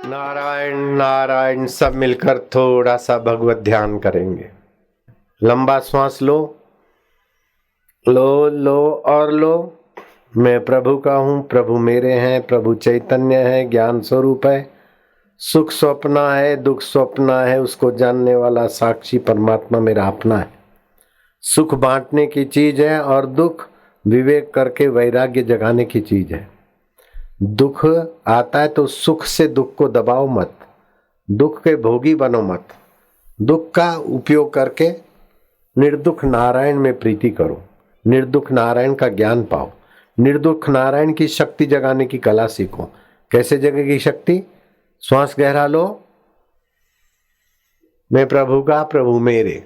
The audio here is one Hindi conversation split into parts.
नारायण नारायण। सब मिलकर थोड़ा सा भगवत ध्यान करेंगे। लंबा श्वास लो, लो लो और लो। मैं प्रभु का हूँ, प्रभु मेरे हैं, प्रभु चैतन्य है, ज्ञान स्वरूप है। सुख स्वप्ना है, दुख स्वप्ना है, उसको जानने वाला साक्षी परमात्मा मेरा अपना है। सुख बांटने की चीज है और दुख विवेक करके वैराग्य जगाने की चीज है। दुख आता है तो सुख से दुख को दबाओ मत, दुख के भोगी बनो मत। दुख का उपयोग करके निर्दुख नारायण में प्रीति करो, निर्दुख नारायण का ज्ञान पाओ, निर्दुख नारायण की शक्ति जगाने की कला सीखो। कैसे जगेगी शक्ति? श्वास गहरा लो। मैं प्रभु का, प्रभु मेरे।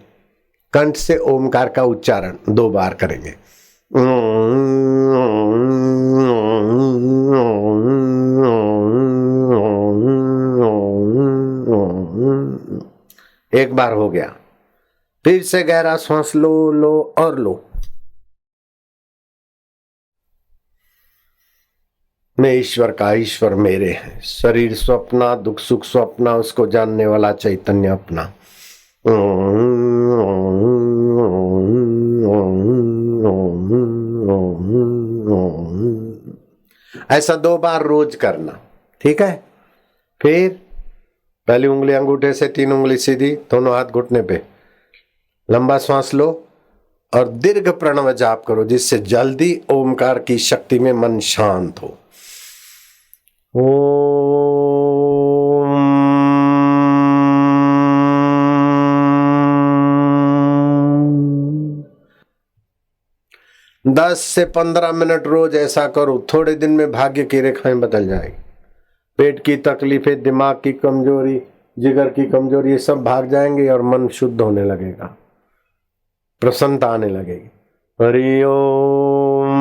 कंठ से ओमकार का उच्चारण 2 बार करेंगे। एक बार हो गया, फिर से गहरा श्वास लो, लो और लो। मैं ईश्वर का, ईश्वर मेरे हैं। शरीर स्वप्ना, दुख सुख स्वप्ना, उसको जानने वाला चैतन्य अपना। ऐसा 2 बार रोज करना, ठीक है? फिर पहली उंगली अंगूठे से, 3 उंगली सीधी, दोनों हाथ घुटने पे। लंबा श्वास लो और दीर्घ प्रणव जाप करो, जिससे जल्दी ओमकार की शक्ति में मन शांत हो। ओम 10 से 15 मिनट रोज ऐसा करो। थोड़े दिन में भाग्य की रेखाएं बदल जाएगी। पेट की तकलीफें, दिमाग की कमजोरी, जिगर की कमजोरी, ये सब भाग जाएंगे और मन शुद्ध होने लगेगा, प्रसन्नता आने लगेगी। हरि ओम।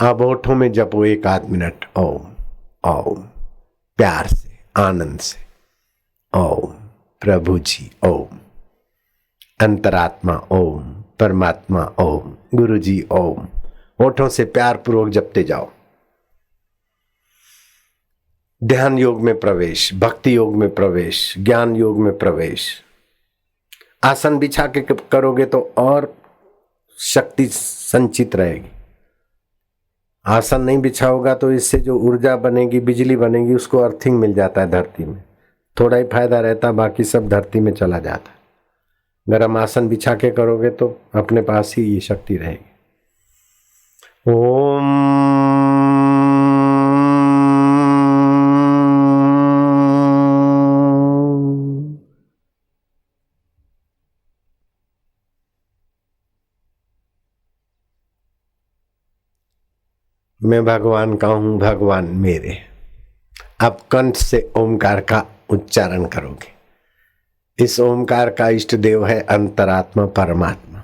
अब होठों में जपो 1 आध मिनट ओम ओम, प्यार से, आनंद से। ओम प्रभु जी ओम, अंतरात्मा ओम, परमात्मा ओम, गुरु जी ओम। होठों से प्यार पूर्वक जपते जाओ। ध्यान योग में प्रवेश, भक्ति योग में प्रवेश, ज्ञान योग में प्रवेश। आसन बिछा के करोगे तो और शक्ति संचित रहेगी। आसन नहीं बिछा होगा तो इससे जो ऊर्जा बनेगी, बिजली बनेगी, उसको अर्थिंग मिल जाता है धरती में। थोड़ा ही फायदा रहता, बाकी सब धरती में चला जाता है। अगर हम आसन बिछा के करोगे तो अपने पास ही ये शक्ति रहेगी। ओम मैं भगवान का हूं, भगवान मेरे। अब कंठ से ओमकार का उच्चारण करोगे। इस ओमकार का इष्ट देव है अंतरात्मा परमात्मा।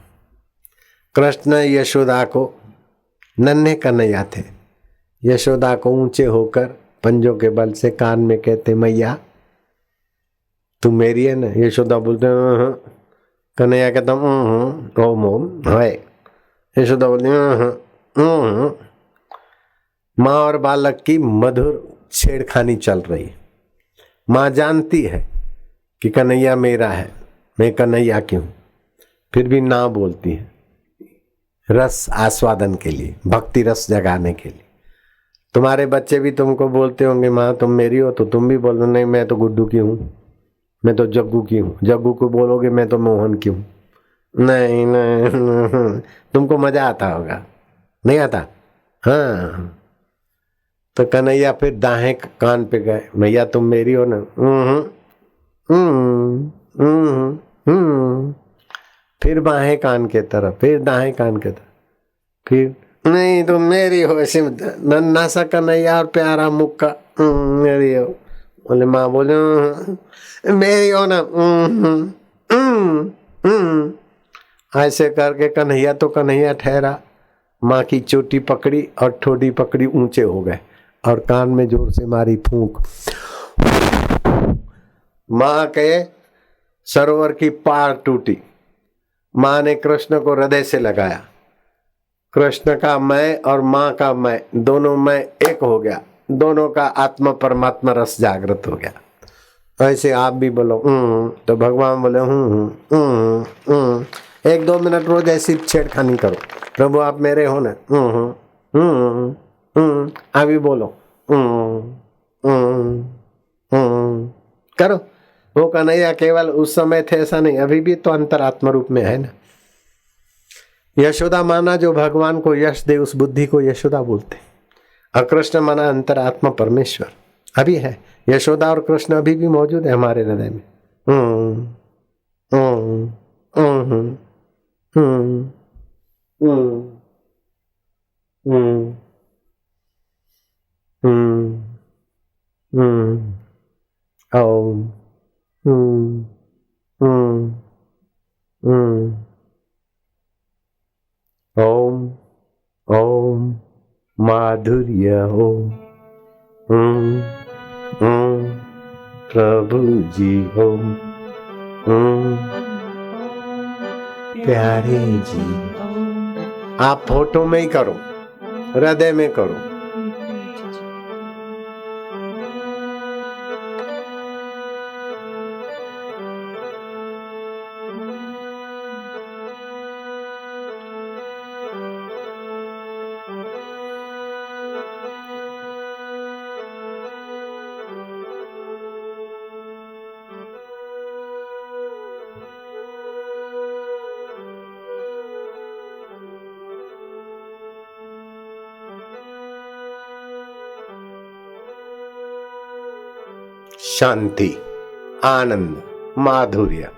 कृष्ण यशोदा को, नन्हे कन्हैया थे, यशोदा को ऊंचे होकर पंजों के बल से कान में कहते, मैया तू मेरी है ना? यशोदा बोलते कन्हैया कहता ओम ओम है। यशोदा बोलती माँ और बालक की मधुर छेड़खानी चल रही है। माँ जानती है कि कन्हैया मेरा है, मैं कन्हैया की हूं, फिर भी ना बोलती है, रस आस्वादन के लिए, भक्ति रस जगाने के लिए। तुम्हारे बच्चे भी तुमको बोलते होंगे माँ तुम मेरी हो, तो तुम भी बोलो नहीं मैं तो गुड्डू की हूँ, मैं तो जग्गू की हूँ। जग्गू को बोलोगे मैं तो मोहन की हूँ। नहीं, नहीं तुमको मजा आता होगा, नहीं आता? हाँ, तो कन्हैया फिर दाएं कान पे गए, मैया तुम मेरी हो ना? फिर बाएं कान के तरफ, फिर दाएं कान के तरफ, फिर नहीं तुम मेरी हो। ऐसे नन्हा सा कन्हैया और प्यारा मुक्का मेरी हो। बोले माँ बोले मेरी हो ना? ऐसे करके कन्हैया तो कन्हैया ठहरा। माँ की चोटी पकड़ी और ठोडी पकड़ी, ऊंचे हो गए और कान में जोर से मारी फूंक। माँ के सरोवर की पार टूटी। माँ ने कृष्ण को हृदय से लगाया, कृष्ण का मैं और माँ का मैं, दोनों मैं एक हो गया, दोनों का आत्मा परमात्मा रस जागृत हो गया। ऐसे आप भी बोलो तो भगवान बोले 1-2 मिनट रोज ऐसी छेड़खानी करो, प्रभु आप मेरे हो ना, अभी बोलो करो। वो कन्हैया केवल उस समय थे ऐसा नहीं, अभी भी तो अंतरात्मा रूप में है ना। यशोदा माना जो भगवान को यश दे उस बुद्धि को यशोदा बोलते, और कृष्ण माना अंतरात्मा परमेश्वर अभी है। यशोदा और कृष्ण अभी भी मौजूद है हमारे हृदय में। ओम ओम माधुर्य ओम प्रभु जी ओम प्यारे जी। आप फोटो में ही करो, हृदय में करो। शांति, आनंद, माधुर्य।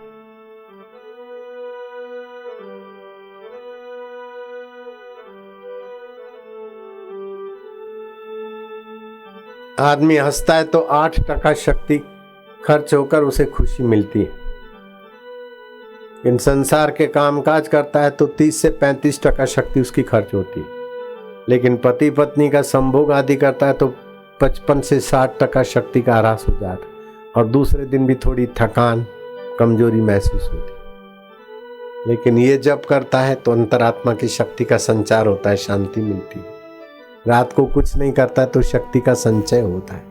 आदमी हंसता है तो 8% शक्ति खर्च होकर उसे खुशी मिलती है। इन संसार के कामकाज करता है तो 30 से 35% शक्ति उसकी खर्च होती है। लेकिन पति पत्नी का संभोग आदि करता है तो 55 से 60% शक्ति का ह्रास हो जाता, और दूसरे दिन भी थोड़ी थकान कमजोरी महसूस होती। लेकिन ये जब करता है तो अंतरात्मा की शक्ति का संचार होता है, शांति मिलती है। रात को कुछ नहीं करता तो शक्ति का संचय होता है।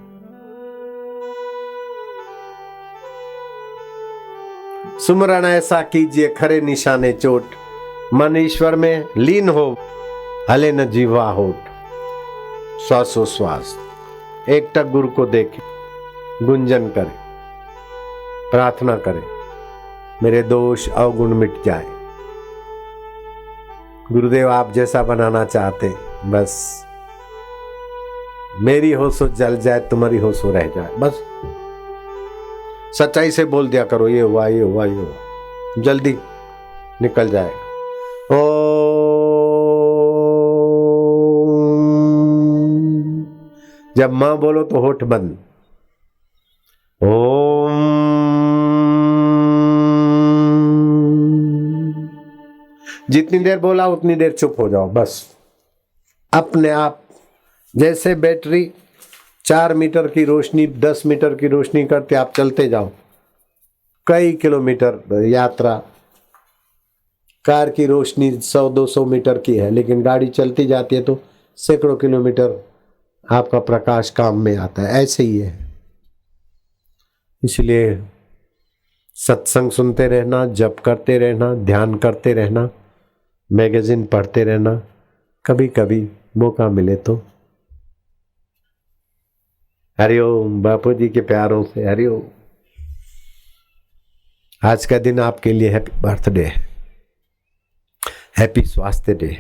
सुमरण ऐसा कीजिए खरे निशाने चोट, मन ईश्वर में लीन हो हले न जीवा होठ। श्वासोश्वास एकटक गुरु को देखे, गुंजन करे, प्रार्थना करे, मेरे दोष अवगुण मिट जाए। गुरुदेव आप जैसा बनाना चाहते, बस मेरी हो सो जल जाए, तुम्हारी हो सो रह जाए। बस सच्चाई से बोल दिया करो, ये हुआ ये हुआ ये हुआ, जल्दी निकल जाएगा। जब मां बोलो तो होठ बंद। ओम। जितनी देर बोला उतनी देर चुप हो जाओ, बस अपने आप। जैसे बैटरी 4 मीटर की रोशनी 10 मीटर की रोशनी करते, आप चलते जाओ कई किलोमीटर यात्रा। कार की रोशनी 100-200 मीटर की है, लेकिन गाड़ी चलती जाती है तो सैकड़ों किलोमीटर आपका प्रकाश काम में आता है। ऐसे ही है। इसलिए सत्संग सुनते रहना, जप करते रहना, ध्यान करते रहना, मैगजीन पढ़ते रहना, कभी कभी मौका मिले तो। हरिओम। बापू जी के प्यारों से हरिओम। आज का दिन आपके लिए हैप्पी बर्थडे है, हैप्पी स्वास्थ्य डे।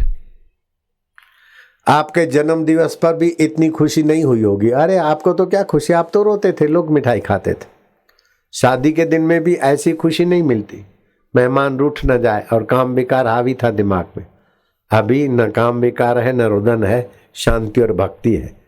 आपके जन्म दिवस पर भी इतनी खुशी नहीं हुई होगी। अरे आपको तो क्या खुशी, आप तो रोते थे, लोग मिठाई खाते थे। शादी के दिन में भी ऐसी खुशी नहीं मिलती, मेहमान रूठ न जाए और काम विकार हावी था दिमाग में। अभी न काम विकार है, न रुदन है, शांति और भक्ति है।